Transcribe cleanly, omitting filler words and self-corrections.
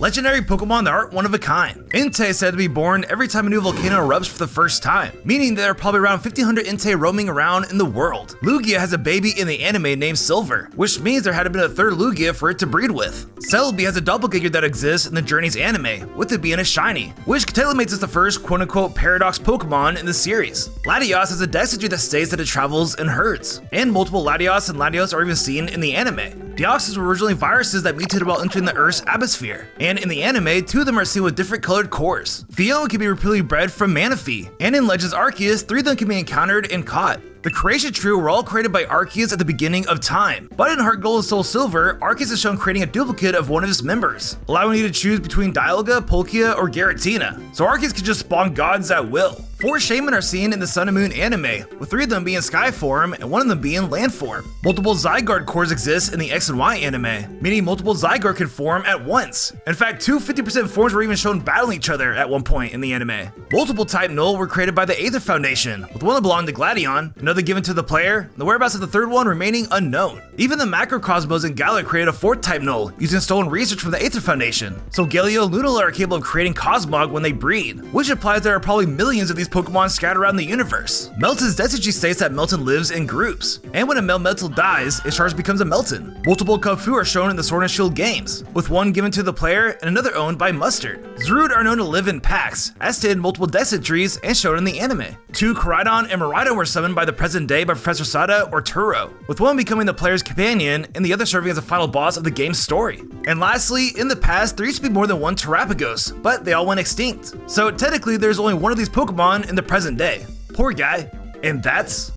Legendary Pokemon that aren't one of a kind. Entei is said to be born every time a new volcano erupts for the first time, meaning there are probably around 1,500 Entei roaming around in the world. Lugia has a baby in the anime named Silver, which means there had to been a third Lugia for it to breed with. Celebi has a doppelganger that exists in the Journey's anime, with it being a shiny, which technically makes it the first quote-unquote paradox Pokemon in the series. Latios has a dex that states that it travels in herds, and multiple Latios and Latios are even seen in the anime. Deoxys were originally viruses that mutated while entering the Earth's atmosphere, and in the anime, 2 of them are seen with different colored cores. Theo can be repeatedly bred from Manaphy, and in Legends Arceus, 3 of them can be encountered and caught. The Creation Trio were all created by Arceus at the beginning of time, but in Heart Gold and Soul Silver, Arceus is shown creating a duplicate of one of his members, allowing you to choose between Dialga, Palkia, or Giratina, so Arceus can just spawn gods at will. 4 Shaman are seen in the Sun and Moon anime, with 3 of them being Sky form and 1 of them being Land form. Multiple Zygarde cores exist in the X and Y anime, meaning multiple Zygarde can form at once. In fact, 2 50% forms were even shown battling each other at one point in the anime. Multiple type Null were created by the Aether Foundation, with one that belonged to Gladion, another given to the player, and the whereabouts of the third one remaining unknown. Even the Macrocosmos and Galar created a 4th type Null, using stolen research from the Aether Foundation. So Galio and Lunala are capable of creating Cosmog when they breed, which implies there are probably millions of these Pokemon scattered around the universe. Melton's Destiny states that Melton lives in groups, and when a Melmetal dies, its charge becomes a Melton. Multiple Kung-Fu are shown in the Sword and Shield games, with one given to the player and another owned by Mustard. Zrood are known to live in packs, as stated in multiple Destiny trees and shown in the anime. 2 Koraidon and Miraidon were summoned by the present day by Professor Sada or Turo, with one becoming the player's companion and the other serving as a final boss of the game's story. And lastly, in the past, there used to be more than one Terrapagos, but they all went extinct. So technically, there's only one of these Pokemon in the present day. Poor guy. And that's